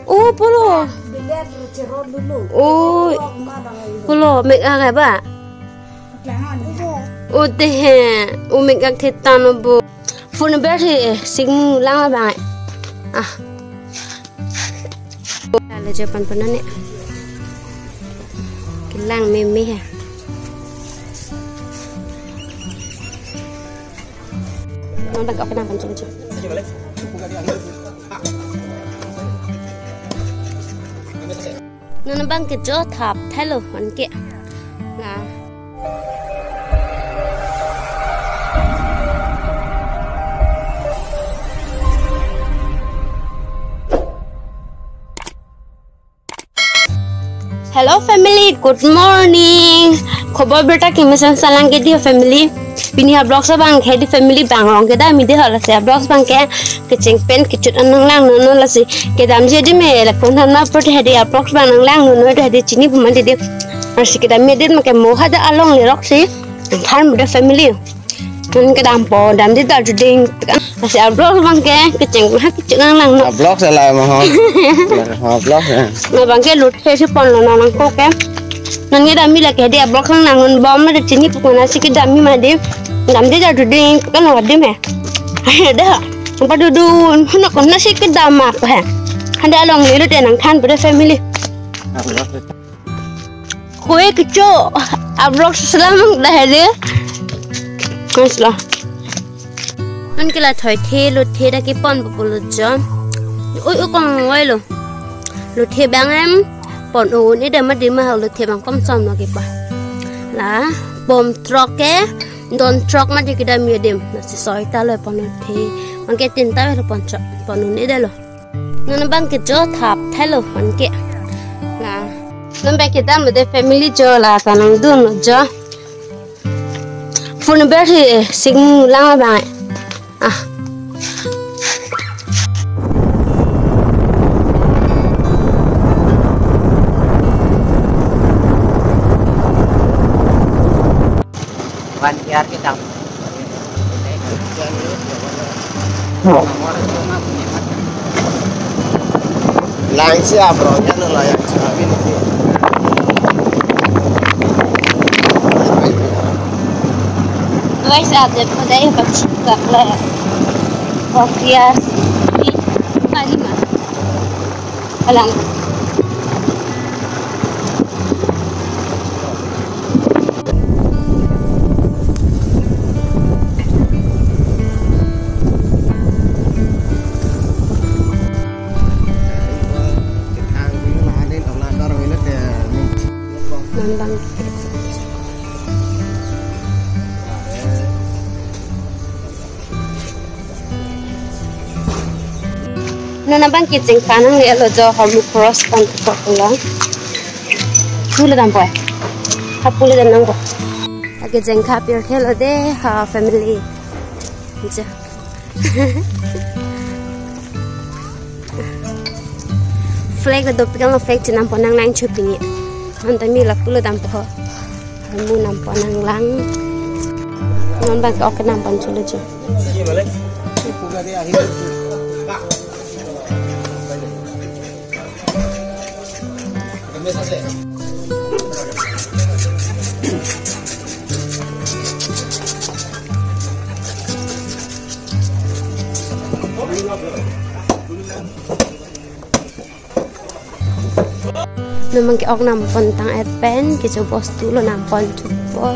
Oh, polo. Oh, polo. Make apa ba? Oh, deh. Oh, make ak thitan bo. Phone berthi sing lang ba? Ah. Là cho pan pan nè. Cái lang mềm mềm ha. Nó đang có cái nào pan chưa? Nó băng cái chỗ tháp thay luôn hoàn kiện là Hello family, good morning. Khobar beta kimisan salang ke dia family. Pini ha blog sa bang ke di family bang rong ke da mi de hala se blog bang ke cheng pen ke chut anang lang no la si ke dam je di me la kon na per he di blog bang nang lang no de di chini buman de ar si ke dam me de ma ke mo ha da along le rok si than mo de family. Nun ke dam po dam di da ding se blog bang ke cheng ha ke chut anang lang no blog sa la ma ha blog mà bằng cái lụt xe pon là nó có cái nên cái đam mi là cái đẹp blog khang nàng ngon bom nó chỉ nhịp của nó sẽ cái đam mi mà đi đam đi ra rồi đi cái nào đi mẹ đó không phải đu nó còn nó sẽ cái đam mà phải hắn đã lòng nghĩ để nàng than với family kue cái chỗ blog selamat dah ada maslah nên cái là thời thế lụt thế đã cái pon của lụt cho ôi con ngồi luôn lụt thế bang em bọn ổ này để mà đi mà lụt thế bằng phong son mà kịp à là bom truck cái don truck mà đi cái đam mê đêm nó sẽ soi ta lại bọn lụt thế bằng cái tiền ta là bọn truck bọn ổ này đây rồi nó bằng cái chỗ tháp thay rồi bọn kia là nó bằng cái đam để family cho là cả năng đường nó cho phụ nữ bé thì sinh lang bạn à Van kiar kita. Lain siapa bro? Jangan layak siapa ini. Guys, ada pada yang bercakap lah. Kopiah di kali mana? Alam. Nana bang kitchen kanang ni alo jo harmu cross kan ko pula pula dam boy ha pula dan nang ko age jeng kha pier khelo de ha family je flag do pikang flag chinam ponang lang chupini anta mi la pula dam po harmu nam ponang lang non bang ko kenam pon chule je Naman ki ok nampon tang pen ki so bos tu lo nampon tupo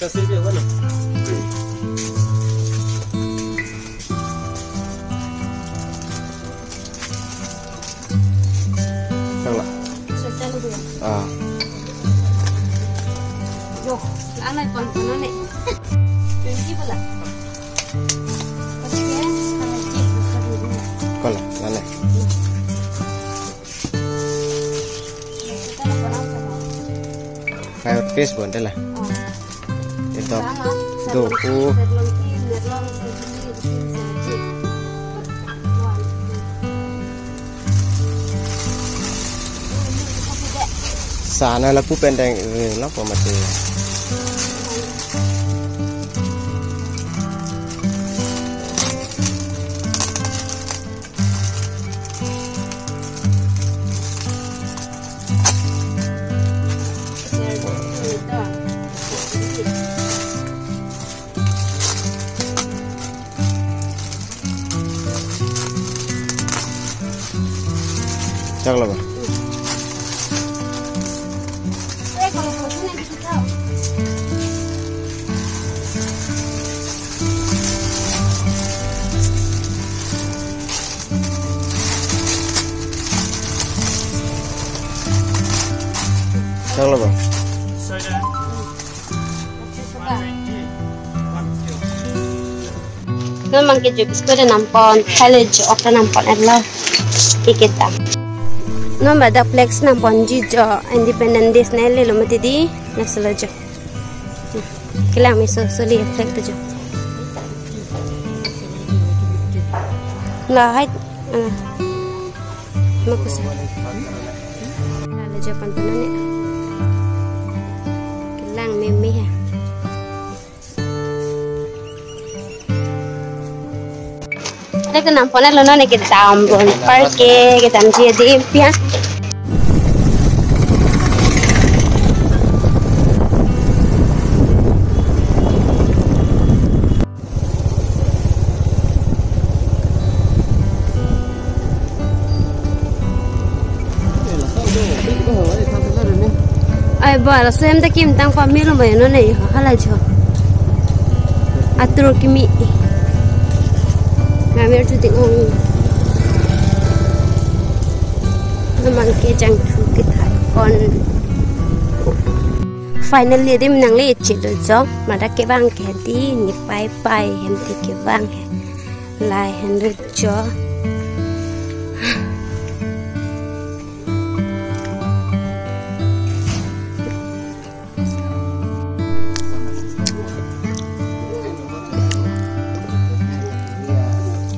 Sirve bueno. Yo, anai pon nih. Jadi pula. Kola, lale. Kayak fish bonde lah. Itu doku. Sana lapu pendeng lah pemati. Cak lah, Cak lah, Memang kita biskuit nampon, kalau jauh nampon adalah kita. Nomor dah flex nampon jijo Independent Days na le lo mati di naslo jo. Kila mi so soli flex jo. La hai makus. La jo pantanan ni. Kilang meme ha. Kita nampon lo na kita tampon parke kita ambil di pia. Ay bala so em takim tang family mo yun na yun hala jo atro kimi ngamir tu tingong naman ke jang tu kita kon finally dim nang le chit do jo mada ke bang ke di ni pai pai hem ti ke bang lai hen do jo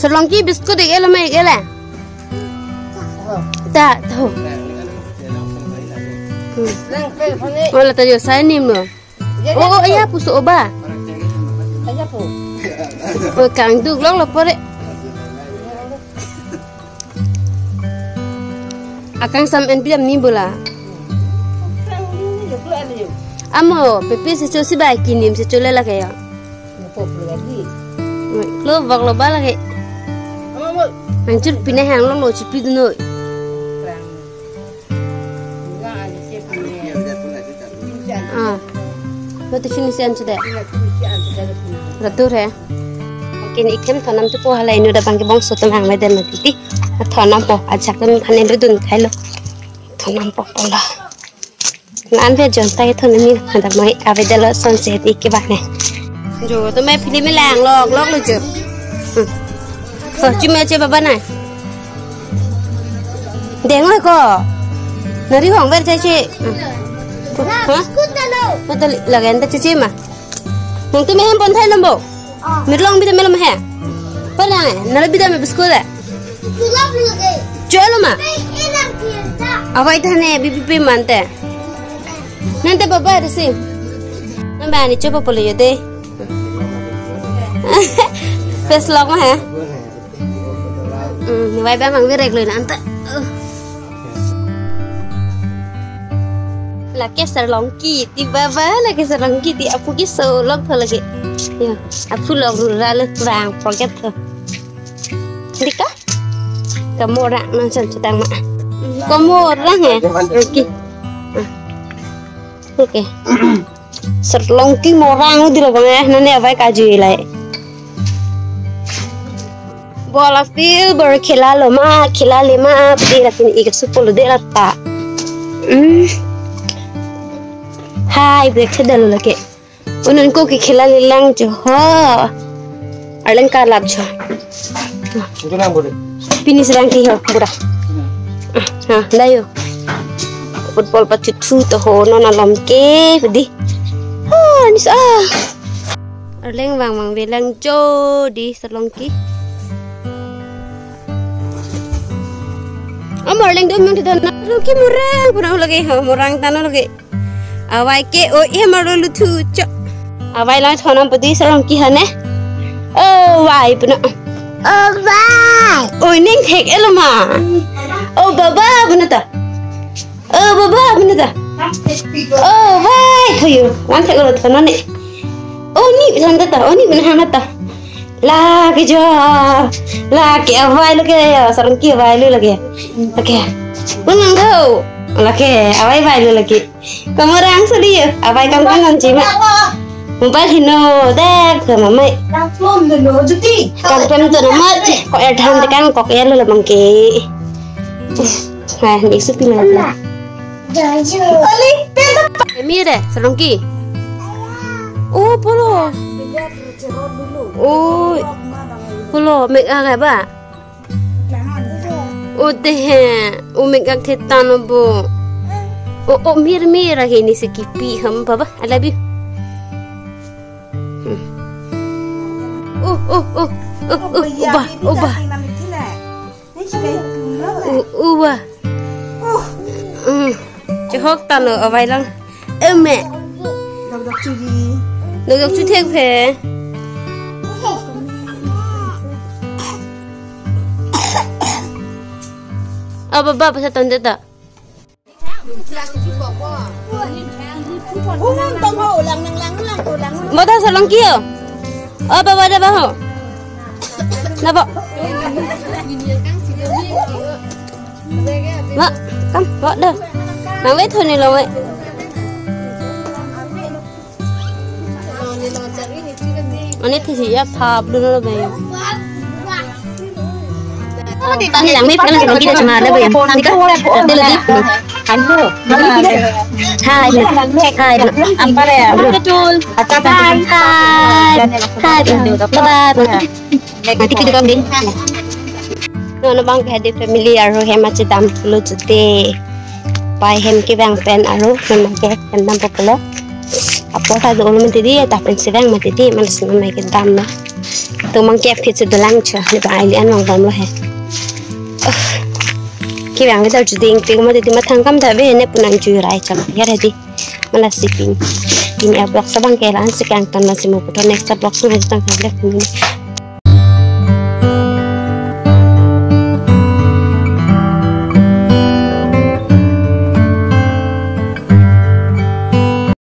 Selongki biskuit dia lama ya lah. Tak tahu. Malah tadi saya ni lo. Oh ayah pusuk oba. Ayah pu. Oh kang tu long lapor. Akang sampai piam ni bola. Amo pepe secu si baik ini secu lela kaya. Lo bak lo bala kaya. Hancur pindah yang lo cipi tu noi. Betul finisian sudah. Ratur ya. Mungkin ikan tanam tu poh halai nu dah bangke bang soto mang medan nanti. Tanam poh ajak kan panen dudun kailo. Tanam poh pola. Nanti jontai tanam ni ada mai avedala sunset ikan ni. Jo tu mai pilih melang log lo je. Cuma aja bapa nak. Dengar ko. Nari hong ber caci. Hah? Betul lagi anda caci mah. Mungkin mehem pun thai lembo. Mirlong bida melam he. Pala nari bida me biskut dah. Jual mah. Apa itu ne BBP mante. Nanti bapa ada sih. Nampak ni coba boleh jadi. Face lock mah he. Ni vay bang vi regler anta. La ke sarlongki ti baba la ke sarlongki ti apu ki so log tho lagi. Ya, apu log rural rang forget tho. Dika? Kamu orang macam sedang mak. Kamu orang ya? Okey. Okey. Sarlongki morang di lobang ya, nane avai kaju ilai. Bola feel berkhila loma khila lema pira tin ik supolo de rata Hai break se dal lake. Unan ko ki khela lilang jo ha. Arlen ka lab jo. Itu nang boleh. Pini serang ki ho pura. Ha, dayo. Football pa chu to ho no na lom ke bedi. Ha, ni sa. Arlen wang velang jo di salong ki. Amar leng dum ti dan na ki murang pura lage ho murang tan lage. Awai ke o e maro lutu cho. Awai lang thonam padi sarong ki hane. Oh wai puna. Oh wai. Oi ning thek elama. Oh baba puna ta. Oh baba puna ta. Oh wai thoyo. Wan thek lo thona ne. Oh ni bilang ta. Oh ni bina hana ta. La ke jo. La ke awai lo ke sarong ki awai lo lage. Lage. Unang do. Lagi, awai bayu lagi. Kamu orang sedih, awai kamu kan nanti mak. Mumpal hino, dek, sama mak. Kampung dulu, jadi. Kampung tu nama, kok ada hantar kan, kok ya lu mangke. Nah, ni supi mana? Jaju. Ali, Emi deh, serongki. Oh, polo. Oh, polo, make apa ba? Udah, umik gak tetan bu. Oh mir ini sekipi ham baba, I love you. Ubah. Johok tano awai lang. Eme. Dok cu thek phe. Apa bapa saya tanda tak? Mau dah salong kio? Apa ada bahu? Napa? Mak, kam, mak dah. Nang wei thoni lo wei. Ani thi ya thap dulu lo bayu. Tadi lang may pala sa kita sama na ba yan? Hindi ka? Hindi lagi. Ano? Hi. Ang pare. Betul. Hi. Bye-bye. Nanti kita kami. No bang kaya family aro he macam dam lo jute. Pai hem ke bang pen aro memang ke dam popular. Apa tak ada orang menteri tapi sedang menteri malas memang ke dam na. Tu mangke fit sedalang cia. Ni bang alien mang dam lo he. Khi bạn cái tàu chủ tiền tiền mà thì mà thằng cam thà về nè punang chui rai chăm ya ready mana shipping ini block sabang kelan sekian ton masih mau putar next block sudah tentang kerja ini